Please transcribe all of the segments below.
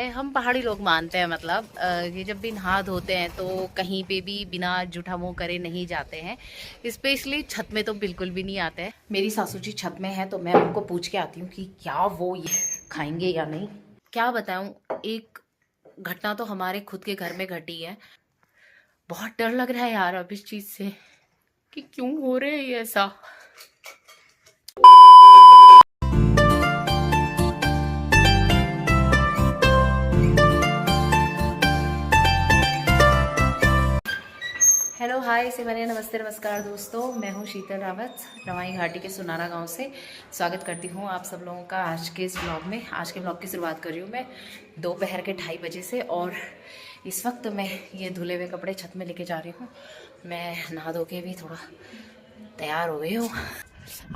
हम पहाड़ी लोग मानते हैं मतलब ये जब भी नहा धोते हैं तो कहीं पे भी बिना जूठा मुंह करे नहीं जाते हैं। स्पेशली छत में तो बिल्कुल भी नहीं आते हैं। मेरी सासू जी छत में है तो मैं उनको पूछ के आती हूँ कि क्या वो ये खाएंगे या नहीं। क्या बताऊँ, एक घटना तो हमारे खुद के घर में घटी है। बहुत डर लग रहा है यार अब इस चीज से कि क्यों हो रहे है ये ऐसा। हेलो हाय से मैंने नमस्ते नमस्कार दोस्तों, मैं हूँ शीतल रावत रवाई घाटी के सुनारा गांव से। स्वागत करती हूँ आप सब लोगों का आज के इस ब्लॉग में। आज के ब्लॉग की शुरुआत कर रही हूँ मैं दोपहर के 2:30 बजे से और इस वक्त मैं ये धुले हुए कपड़े छत में लेके जा रही हूँ। मैं नहा धो के भी थोड़ा तैयार हो गई हूँ।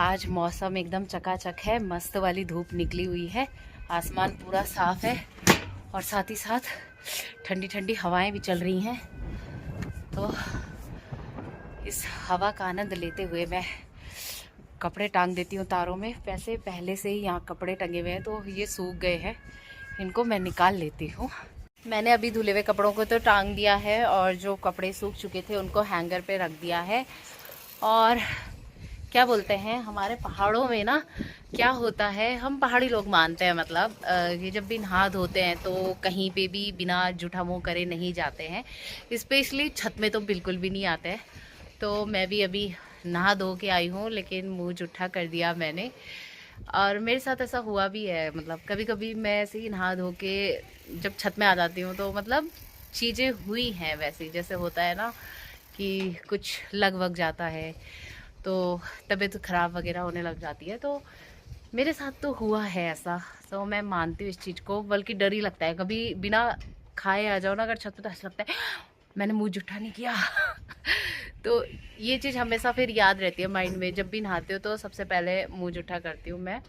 आज मौसम एकदम चकाचक है, मस्त वाली धूप निकली हुई है, आसमान पूरा साफ है और साथ ही साथ ठंडी ठंडी हवाएं भी चल रही हैं। तो इस हवा का आनंद लेते हुए मैं कपड़े टांग देती हूँ तारों में। वैसे पहले से ही यहाँ कपड़े टंगे हुए हैं तो ये सूख गए हैं, इनको मैं निकाल लेती हूँ। मैंने अभी धुले हुए कपड़ों को तो टांग दिया है और जो कपड़े सूख चुके थे उनको हैंगर पे रख दिया है। और क्या बोलते हैं, हमारे पहाड़ों में ना क्या होता है, हम पहाड़ी लोग मानते हैं मतलब ये जब भी नहा धोते हैं तो कहीं पे भी बिना जूठा मुंह करे नहीं जाते हैं। स्पेशली छत में तो बिल्कुल भी नहीं आते हैं। तो मैं भी अभी नहा धो के आई हूँ लेकिन मुंह जूठा कर दिया मैंने। और मेरे साथ ऐसा हुआ भी है, मतलब कभी कभी मैं ऐसे ही नहा धो के जब छत में आ जाती हूँ तो मतलब चीज़ें हुई हैं वैसे जैसे होता है ना कि कुछ लग वग जाता है तो तबीयत खराब वगैरह होने लग जाती है। तो मेरे साथ तो हुआ है ऐसा। तो मैं मानती हूँ इस चीज़ को, बल्कि डर ही लगता है कभी बिना खाए आ जाओ ना अगर छत पे तो ऐसा लगता है मैंने मुंह जूठा नहीं किया। तो ये चीज़ हमेशा फिर याद रहती है माइंड में। जब भी नहाते हो तो सबसे पहले मुंह जूठा करती हूँ मैं।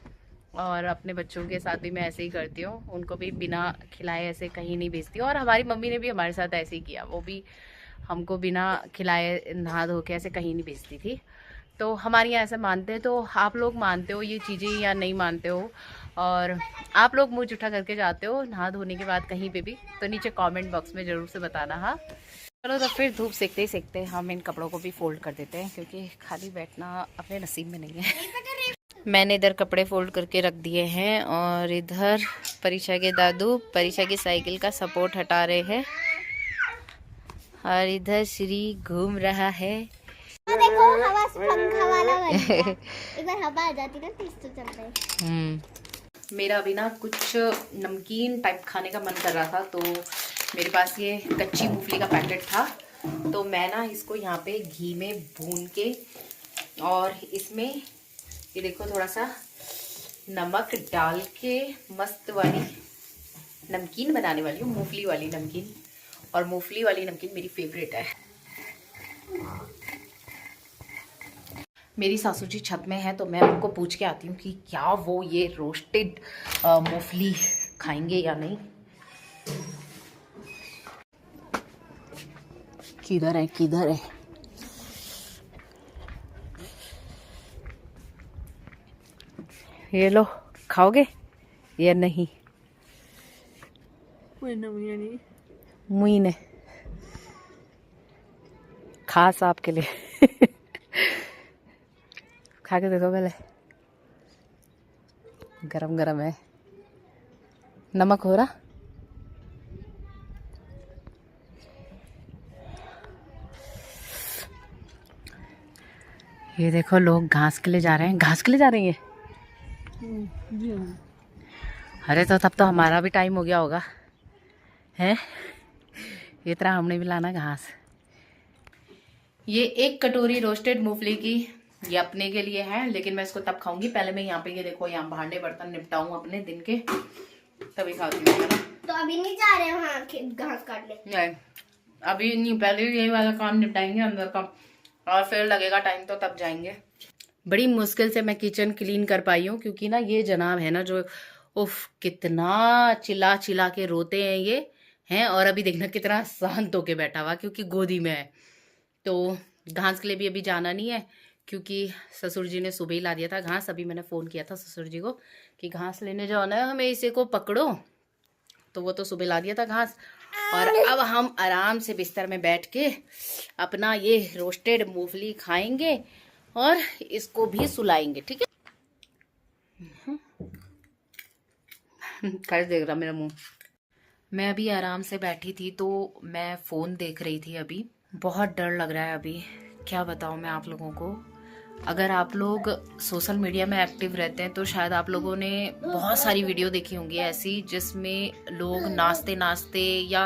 और अपने बच्चों के साथ भी मैं ऐसे ही करती हूँ, उनको भी बिना खिलाए ऐसे कहीं नहीं भेजती हूँ। और हमारी मम्मी ने भी हमारे साथ ऐसे ही किया, वो भी हमको बिना खिलाए नहा धो के ऐसे कहीं नहीं भेजती थी। तो हमारे यहाँ ऐसे मानते हैं। तो आप लोग मानते हो ये चीज़ें या नहीं मानते हो, और आप लोग मुँह जूठा करके जाते हो नहा धोने के बाद कहीं पे भी, तो नीचे कमेंट बॉक्स में ज़रूर से बताना। हाँ चलो, तो फिर धूप सेकते ही सेकते हम इन कपड़ों को भी फोल्ड कर देते हैं क्योंकि खाली बैठना अपने नसीब में नहीं है। मैंने इधर कपड़े फोल्ड करके रख दिए हैं और इधर परीक्षा के दादू परीक्षा की साइकिल का सपोर्ट हटा रहे हैं और इधर श्री घूम रहा है। देखो हवा पंखा वाला बन गया। एक बार हवा आ जाती ना तो इससे चलता है। मेरा अभी ना कुछ नमकीन टाइप खाने का मन कर रहा था तो मेरे पास ये कच्ची मूंगफली का पैकेट था। तो मैं ना इसको यहाँ पे घी में भून के और इसमें ये देखो थोड़ा सा नमक डाल के मस्त वाली नमकीन बनाने वाली हूँ, मूंगफली वाली नमकीन। और मूंगफली वाली नमकीन मेरी फेवरेट है। मेरी सासू जी छत में है तो मैं उनको पूछ के आती हूँ कि क्या वो ये रोस्टेड मूंगफली खाएंगे या नहीं। किधर है किधर है? ये लो, खाओगे या नहीं? मुई ने खास आपके लिए। खा के देखो पहले, गरम गरम है। नमक हो रहा? ये देखो लोग घास के लिए जा रहे हैं। घास के लिए जा रही है? अरे तो तब तो हमारा भी टाइम हो गया होगा है। ये तरह हमने भी लाना घास। ये 1 कटोरी रोस्टेड मूंगफली की ये अपने के लिए है, लेकिन मैं इसको तब खाऊंगी। पहले मैं यहाँ पे ये देखो यहाँ भांडे बर्तन निपटाऊं अपने दिन के, तभी खाती हूँ है ना। तो अभी नहीं जा रहे वहाँ घास काटने? नहीं अभी नहीं, पहले यही वाला काम निपटाएंगे अंदर का और फिर लगेगा टाइम तो तब जाएंगे। बड़ी मुश्किल से मैं किचन क्लीन कर पाई हूँ क्योंकि ना ये जनाब है ना जो उफ कितना चिल्ला चिल्ला के रोते हैं ये हैं। और अभी देखना कितना शांत होके बैठा हुआ क्योंकि गोदी में है। तो घास के लिए भी अभी जाना नहीं है क्योंकि ससुर जी ने सुबह ही ला दिया था घास। अभी मैंने फ़ोन किया था ससुर जी को कि घास लेने जाना है हमें, इसे को पकड़ो तो वो तो सुबह ला दिया था घास, और अब हम आराम से बिस्तर में बैठ के अपना ये रोस्टेड मूंगफली खाएंगे और इसको भी सुलाएंगे, ठीक है। कैसे देख रहा मेरा मुंह। मैं अभी आराम से बैठी थी तो मैं फ़ोन देख रही थी। अभी बहुत डर लग रहा है। अभी क्या बताऊँ मैं आप लोगों को। अगर आप लोग सोशल मीडिया में एक्टिव रहते हैं तो शायद आप लोगों ने बहुत सारी वीडियो देखी होंगी ऐसी, जिसमें लोग नाचते नाचते या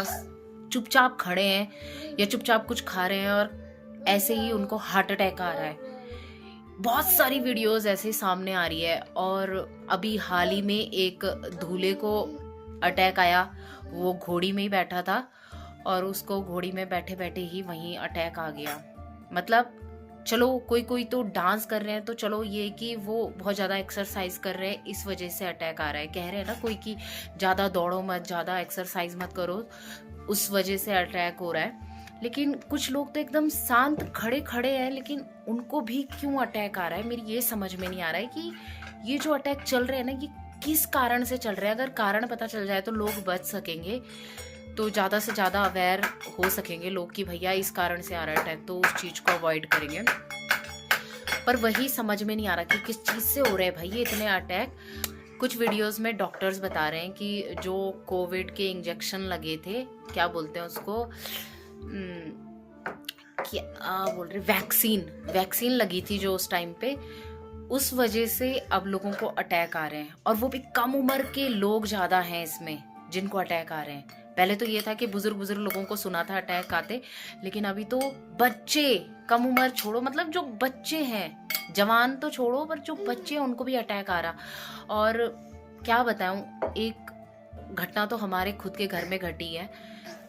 चुपचाप खड़े हैं या चुपचाप कुछ खा रहे हैं और ऐसे ही उनको हार्ट अटैक आ रहा है। बहुत सारी वीडियोस ऐसे सामने आ रही है। और अभी हाल ही में एक दूल्हे को अटैक आया। वो घोड़ी में ही बैठा था और उसको घोड़ी में बैठे बैठे ही वहीं अटैक आ गया। मतलब चलो कोई कोई तो डांस कर रहे हैं तो चलो ये कि वो बहुत ज़्यादा एक्सरसाइज कर रहे हैं, इस वजह से अटैक आ रहा है। कह रहे हैं ना कोई कि ज़्यादा दौड़ो मत, ज़्यादा एक्सरसाइज मत करो, उस वजह से अटैक हो रहा है। लेकिन कुछ लोग तो एकदम शांत खड़े खड़े हैं, लेकिन उनको भी क्यों अटैक आ रहा है, मेरी ये समझ में नहीं आ रहा है कि ये जो अटैक चल रहे हैं ना, ये किस कारण से चल रहे हैं। अगर कारण पता चल जाए तो लोग बच सकेंगे, तो ज़्यादा से ज़्यादा अवेयर हो सकेंगे लोग कि भैया इस कारण से आ रहा है अटैक, तो उस चीज़ को अवॉइड करेंगे। पर वही समझ में नहीं आ रहा कि किस चीज़ से हो रहे हैं भाई ये इतने अटैक। कुछ वीडियोस में डॉक्टर्स बता रहे हैं कि जो कोविड के इंजेक्शन लगे थे, क्या बोलते हैं उसको, क्या बोल रहे, वैक्सीन लगी थी जो उस टाइम पे, उस वजह से अब लोगों को अटैक आ रहे हैं। और वो भी कम उम्र के लोग ज़्यादा हैं इसमें जिनको अटैक आ रहे हैं। पहले तो ये था कि बुजुर्ग लोगों को सुना था अटैक आते, लेकिन अभी तो बच्चे, कम उम्र छोड़ो, मतलब जो बच्चे हैं, जवान तो छोड़ो, पर जो बच्चे हैं उनको भी अटैक आ रहा। और क्या बताऊं, एक घटना तो हमारे खुद के घर में घटी है।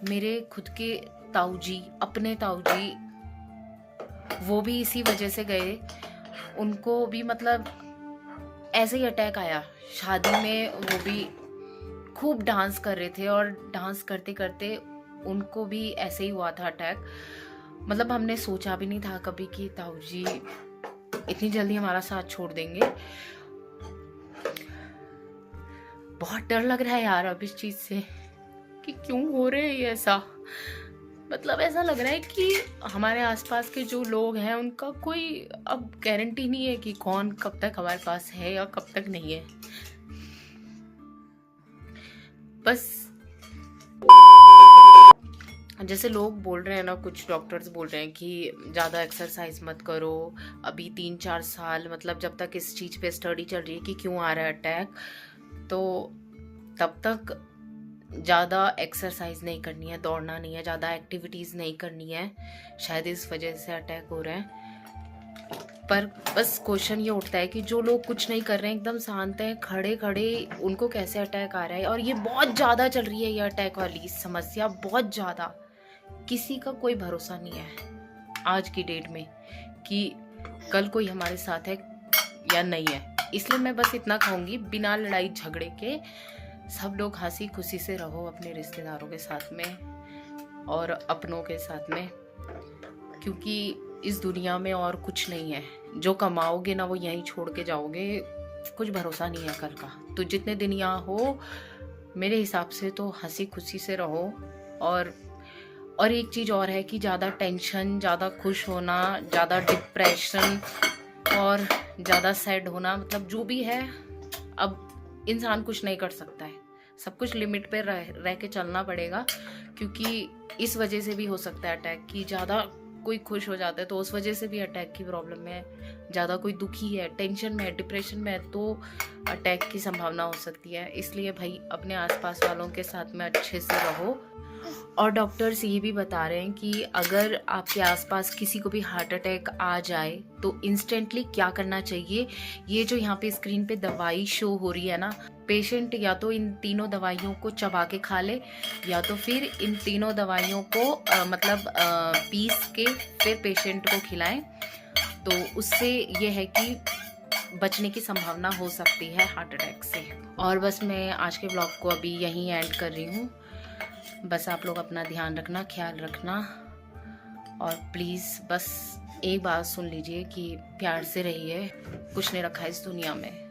मेरे खुद के ताऊजी, अपने ताऊजी, वो भी इसी वजह से गए। उनको भी मतलब ऐसे ही अटैक आया। शादी में वो भी खूब डांस कर रहे थे और डांस करते करते उनको भी ऐसे ही हुआ था अटैक। मतलब हमने सोचा भी नहीं था कभी कि ताऊजी इतनी जल्दी हमारा साथ छोड़ देंगे। बहुत डर लग रहा है यार अब इस चीज से कि क्यों हो रहे हैं ये ऐसा। मतलब ऐसा लग रहा है कि हमारे आसपास के जो लोग हैं उनका कोई अब गारंटी नहीं है कि कौन कब तक हमारे पास है या कब तक नहीं है। बस जैसे लोग बोल रहे हैं ना, कुछ डॉक्टर्स बोल रहे हैं कि ज़्यादा एक्सरसाइज मत करो अभी 3-4 साल, मतलब जब तक इस चीज़ पे स्टडी चल रही है कि क्यों आ रहा है अटैक, तो तब तक ज़्यादा एक्सरसाइज नहीं करनी है, दौड़ना नहीं है, ज़्यादा एक्टिविटीज़ नहीं करनी है। शायद इस वजह से अटैक हो रहा है। पर बस क्वेश्चन ये उठता है कि जो लोग कुछ नहीं कर रहे हैं, एकदम शांत हैं, खड़े खड़े, उनको कैसे अटैक आ रहा है। और ये बहुत ज़्यादा चल रही है ये अटैक वाली समस्या, बहुत ज़्यादा। किसी का कोई भरोसा नहीं है आज की डेट में कि कल कोई हमारे साथ है या नहीं है। इसलिए मैं बस इतना कहूँगी, बिना लड़ाई झगड़े के सब लोग हंसी खुशी से रहो अपने रिश्तेदारों के साथ में और अपनों के साथ में, क्योंकि इस दुनिया में और कुछ नहीं है। जो कमाओगे ना वो यहीं छोड़ के जाओगे, कुछ भरोसा नहीं है कल का। तो जितने दिन यहाँ हो, मेरे हिसाब से तो हंसी खुशी से रहो। और एक चीज़ और है कि ज़्यादा टेंशन, ज़्यादा खुश होना, ज़्यादा डिप्रेशन और ज़्यादा सैड होना, मतलब जो भी है, अब इंसान कुछ नहीं कर सकता है। सब कुछ लिमिट पे रह के चलना पड़ेगा, क्योंकि इस वजह से भी हो सकता है अटैक की। ज़्यादा कोई खुश हो जाता है तो उस वजह से भी अटैक की प्रॉब्लम है। ज़्यादा कोई दुखी है, टेंशन में है, डिप्रेशन में है, तो अटैक की संभावना हो सकती है। इसलिए भाई अपने आसपास वालों के साथ में अच्छे से रहो। और डॉक्टर्स ये भी बता रहे हैं कि अगर आपके आसपास किसी को भी हार्ट अटैक आ जाए तो इंस्टेंटली क्या करना चाहिए। ये जो यहाँ पे स्क्रीन पे दवाई शो हो रही है ना, पेशेंट या तो इन तीनों दवाइयों को चबा के खा ले, या तो फिर इन तीनों दवाइयों को पीस के फिर पेशेंट को खिलाएं। तो उससे ये है कि बचने की संभावना हो सकती है हार्ट अटैक से। और बस मैं आज के ब्लॉग को अभी यहीं एंड कर रही हूँ। बस आप लोग अपना ध्यान रखना, ख्याल रखना, और प्लीज़ बस एक बात सुन लीजिए कि प्यार से रहिए। कुछ नहीं रखा है इस दुनिया में।